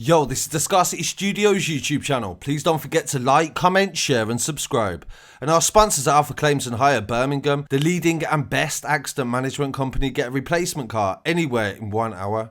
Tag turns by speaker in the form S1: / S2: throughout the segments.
S1: Yo, this is the Scarcity Studios YouTube channel. Please don't forget to like, comment, share and subscribe. And our sponsors are Alpha Claims and Hire Birmingham, the leading and best accident management company. Get a replacement car anywhere in 1 hour.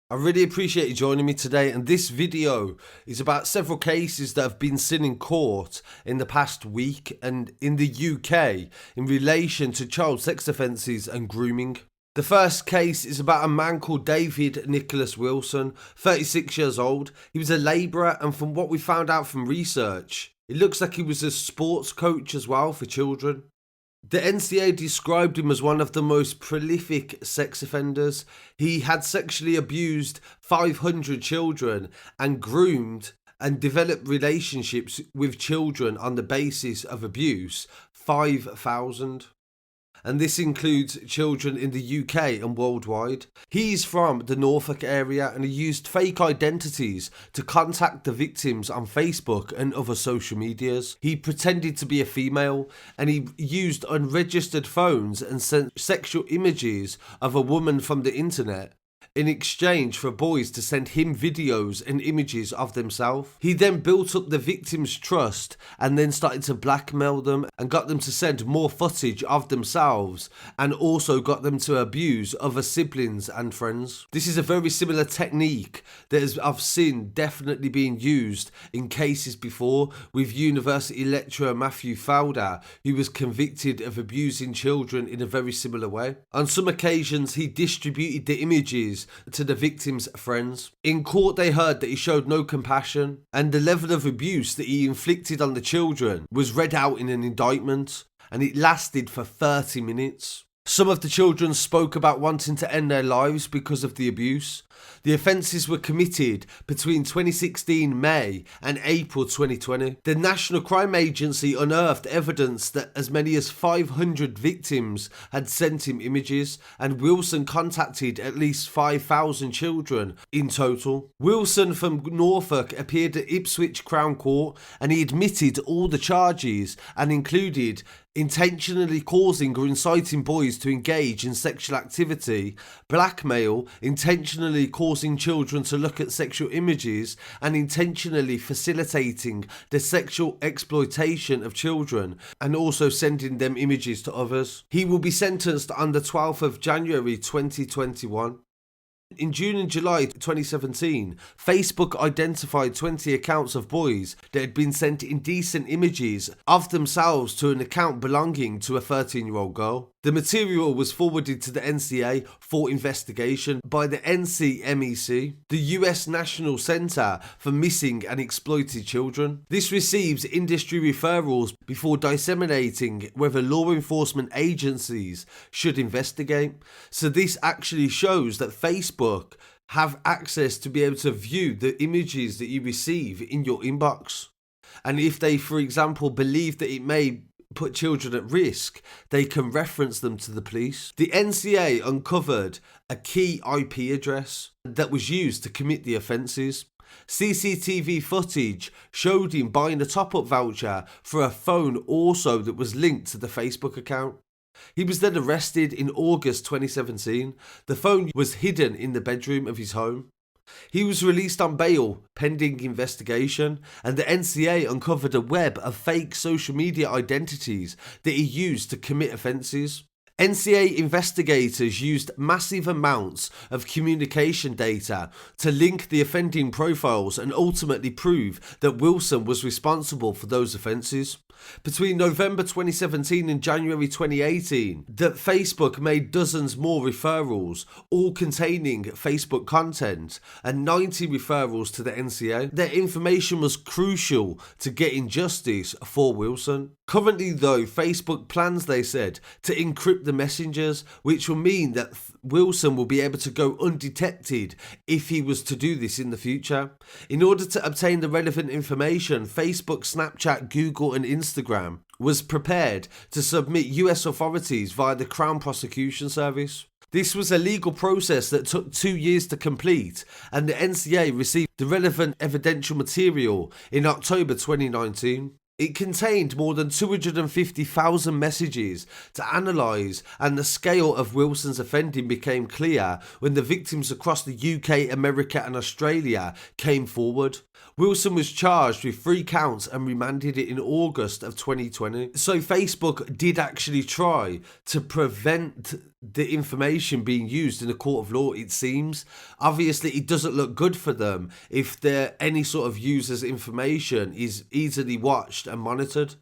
S1: I really appreciate you joining me today, and this video is about several cases that have been seen in court in the past week and in the UK in relation to child sex offences and grooming. The first case is about a man called David Nicholas Wilson, 36 years old. He was a labourer, and from what we found out from research, it looks like he was a sports coach as well for children. The NCA described him as one of the most prolific sex offenders. He had sexually abused 500 children and groomed and developed relationships with children on the basis of abuse 5,000. And this includes children in the UK and worldwide. He's from the Norfolk area, and he used fake identities to contact the victims on Facebook and other social medias. He pretended to be a female, and he used unregistered phones and sent sexual images of a woman from the internet in exchange for boys to send him videos and images of themselves. He then built up the victims' trust and then started to blackmail them and got them to send more footage of themselves, and also got them to abuse other siblings and friends. This is a very similar technique that I've seen definitely being used in cases before, with university lecturer Matthew Fowler, who was convicted of abusing children in a very similar way. On some occasions, he distributed the images to the victim's friends. In court, they heard that he showed no compassion, and the level of abuse that he inflicted on the children was read out in an indictment, and it lasted for 30 minutes. Some of the children spoke about wanting to end their lives because of the abuse. The offences were committed between 2016 May and April 2020. The National Crime Agency unearthed evidence that as many as 500 victims had sent him images, and Wilson contacted at least 5,000 children in total. Wilson from Norfolk appeared at Ipswich Crown Court, and he admitted all the charges and included intentionally causing or inciting boys to engage in sexual activity, blackmail, intentionally causing children to look at sexual images, and intentionally facilitating the sexual exploitation of children and also sending them images to others. He will be sentenced on the 12th of January 2021. In June and July 2017, Facebook identified 20 accounts of boys that had been sent indecent images of themselves to an account belonging to a 13-year-old girl. The material was forwarded to the NCA for investigation by the NCMEC, the US National Center for Missing and Exploited Children. This receives industry referrals before disseminating whether law enforcement agencies should investigate. So this actually shows that Facebook have access to be able to view the images that you receive in your inbox. And if they, for example, believe that it may put children at risk, they can reference them to the police. The NCA uncovered a key IP address that was used to commit the offences. CCTV footage showed him buying a top-up voucher for a phone also that was linked to the Facebook account. He was then arrested in August 2017. The phone was hidden in the bedroom of his home. He was released on bail pending investigation, and the NCA uncovered a web of fake social media identities that he used to commit offences. NCA investigators used massive amounts of communication data to link the offending profiles and ultimately prove that Wilson was responsible for those offences. Between November 2017 and January 2018, that Facebook made dozens more referrals, all containing Facebook content, and 90 referrals to the NCA. Their information was crucial to getting justice for Wilson. Currently though, Facebook plans, they said, to encrypt the messengers, which will mean that Wilson will be able to go undetected if he was to do this in the future. In order to obtain the relevant information, Facebook, Snapchat, Google and Instagram was prepared to submit US authorities via the Crown Prosecution Service. This was a legal process that took 2 years to complete, and the NCA received the relevant evidential material in October 2019. It contained more than 250,000 messages to analyse, and the scale of Wilson's offending became clear when the victims across the UK, America and Australia came forward. Wilson was charged with 3 counts and remanded it in August of 2020. So Facebook did actually try to prevent the information being used in a court of law, it seems. Obviously, it doesn't look good for them if any sort of user's information is easily watched and monitored.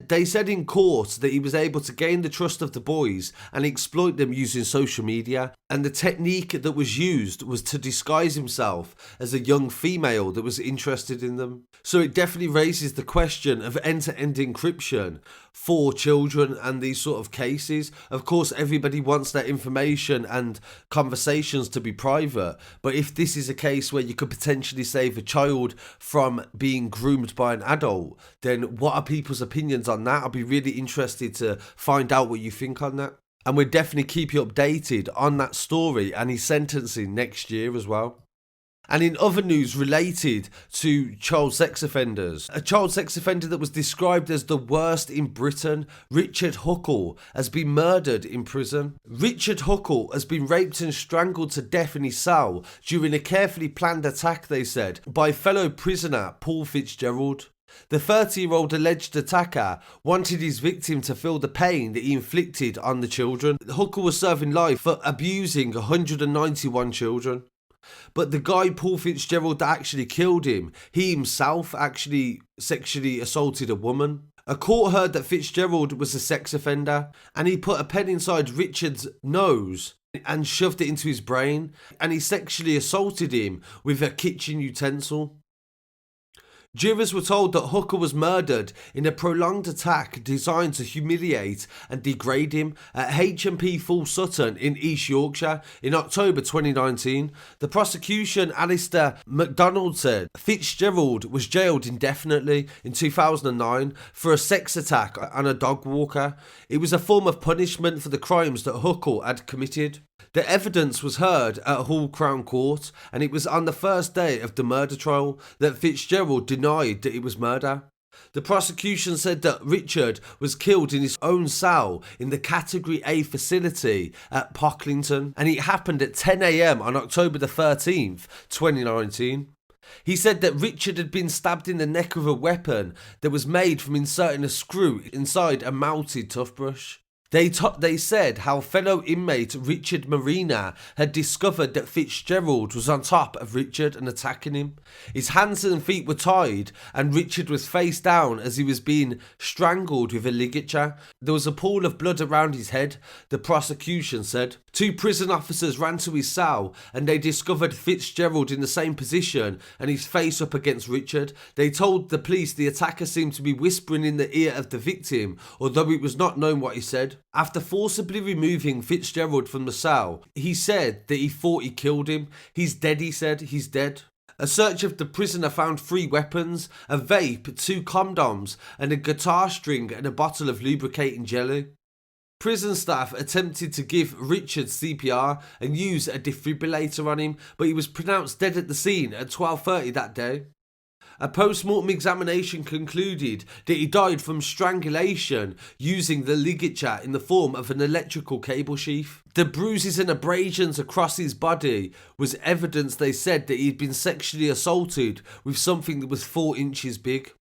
S1: They said in court that he was able to gain the trust of the boys and exploit them using social media, and the technique that was used was to disguise himself as a young female that was interested in them. So it definitely raises the question of end-to-end encryption for children and these sort of cases. Of course, everybody wants their information and conversations to be private, but if this is a case where you could potentially save a child from being groomed by an adult, then what are people's opinions on that? I'll be really interested to find out what you think on that. And we'll definitely keep you updated on that story and his sentencing next year as well. And in other news related to child sex offenders, a child sex offender that was described as the worst in Britain, Richard Huckle, has been murdered in prison. Richard Huckle has been raped and strangled to death in his cell during a carefully planned attack, they said, by fellow prisoner Paul Fitzgerald. The 30-year-old alleged attacker wanted his victim to feel the pain that he inflicted on the children. Huckle was serving life for abusing 191 children. But the guy, Paul Fitzgerald, that actually killed him, he himself actually sexually assaulted a woman. A court heard that Fitzgerald was a sex offender, and he put a pen inside Richard's nose and shoved it into his brain, and he sexually assaulted him with a kitchen utensil. Jurors were told that Huckle was murdered in a prolonged attack designed to humiliate and degrade him at HMP Full Sutton in East Yorkshire in October 2019. The prosecution, Alistair MacDonald, said Fitzgerald was jailed indefinitely in 2009 for a sex attack on a dog walker. It was a form of punishment for the crimes that Huckle had committed. The evidence was heard at Hull Crown Court, and it was on the first day of the murder trial that Fitzgerald denied that it was murder. The prosecution said that Richard was killed in his own cell in the Category A facility at Pocklington, and it happened at 10 a.m. on October the 13th, 2019. He said that Richard had been stabbed in the neck with a weapon that was made from inserting a screw inside a melted toothbrush. They said how fellow inmate Richard Marina had discovered that Fitzgerald was on top of Richard and attacking him. His hands and feet were tied, and Richard was face down as he was being strangled with a ligature. There was a pool of blood around his head, the prosecution said. 2 prison officers ran to his cell, and they discovered Fitzgerald in the same position and his face up against Richard. They told the police the attacker seemed to be whispering in the ear of the victim, although it was not known what he said. After forcibly removing Fitzgerald from the cell, he said that he thought he killed him. He's dead, he said. He's dead. A search of the prisoner found 3 weapons, a vape, 2 condoms, and a guitar string and a bottle of lubricating jelly. Prison staff attempted to give Richard CPR and use a defibrillator on him, but he was pronounced dead at the scene at 12:30 that day. A post-mortem examination concluded that he died from strangulation using the ligature in the form of an electrical cable sheath. The bruises and abrasions across his body was evidence, they said, that he'd been sexually assaulted with something that was 4 inches big.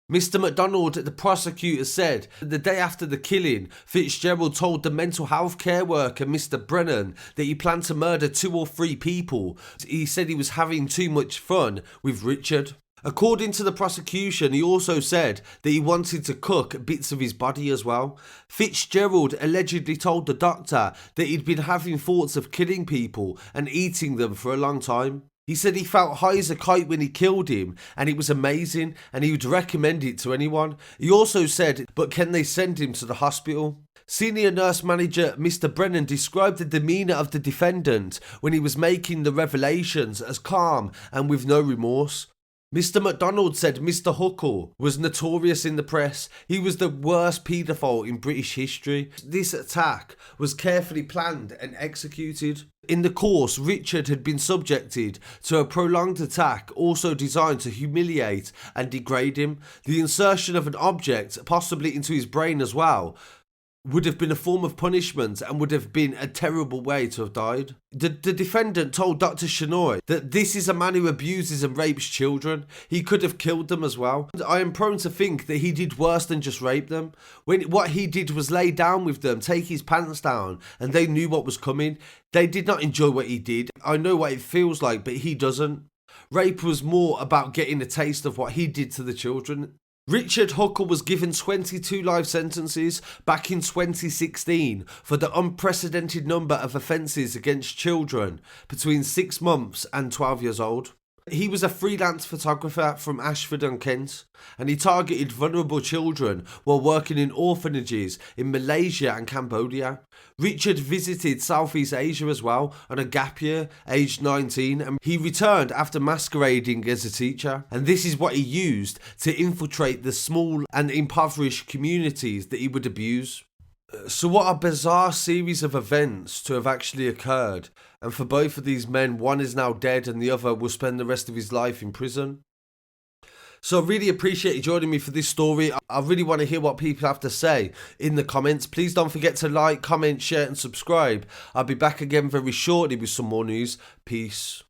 S1: Mr. MacDonald, the prosecutor, said the day after the killing, Fitzgerald told the mental health care worker, Mr. Brennan, that he planned to murder 2 or 3 people. He said he was having too much fun with Richard. According to the prosecution, he also said that he wanted to cook bits of his body as well. Fitzgerald allegedly told the doctor that he'd been having thoughts of killing people and eating them for a long time. He said he felt high as a kite when he killed him, and it was amazing, and he would recommend it to anyone. He also said, but can they send him to the hospital? Senior nurse manager Mr. Brennan described the demeanour of the defendant when he was making the revelations as calm and with no remorse. Mr. McDonald said Mr. Huckle was notorious in the press. He was the worst paedophile in British history. This attack was carefully planned and executed. In the course, Richard had been subjected to a prolonged attack also designed to humiliate and degrade him. The insertion of an object, possibly into his brain as well, would have been a form of punishment and would have been a terrible way to have died. The defendant told Dr. Shenoy that this is a man who abuses and rapes children. He could have killed them as well. I am prone to think that he did worse than just rape them. What he did was lay down with them, take his pants down, and they knew what was coming. They did not enjoy what he did. I know what it feels like, but he doesn't. Rape was more about getting a taste of what he did to the children. Richard Huckle was given 22 life sentences back in 2016 for the unprecedented number of offences against children between 6 months and 12 years old. He was a freelance photographer from Ashford and Kent, and he targeted vulnerable children while working in orphanages in Malaysia and Cambodia. Richard visited Southeast Asia as well on a gap year, aged 19, and he returned after masquerading as a teacher. And this is what he used to infiltrate the small and impoverished communities that he would abuse. So what a bizarre series of events to have actually occurred. And for both of these men, one is now dead and the other will spend the rest of his life in prison. So I really appreciate you joining me for this story. I really want to hear what people have to say in the comments. Please don't forget to like, comment, share and subscribe. I'll be back again very shortly with some more news. Peace.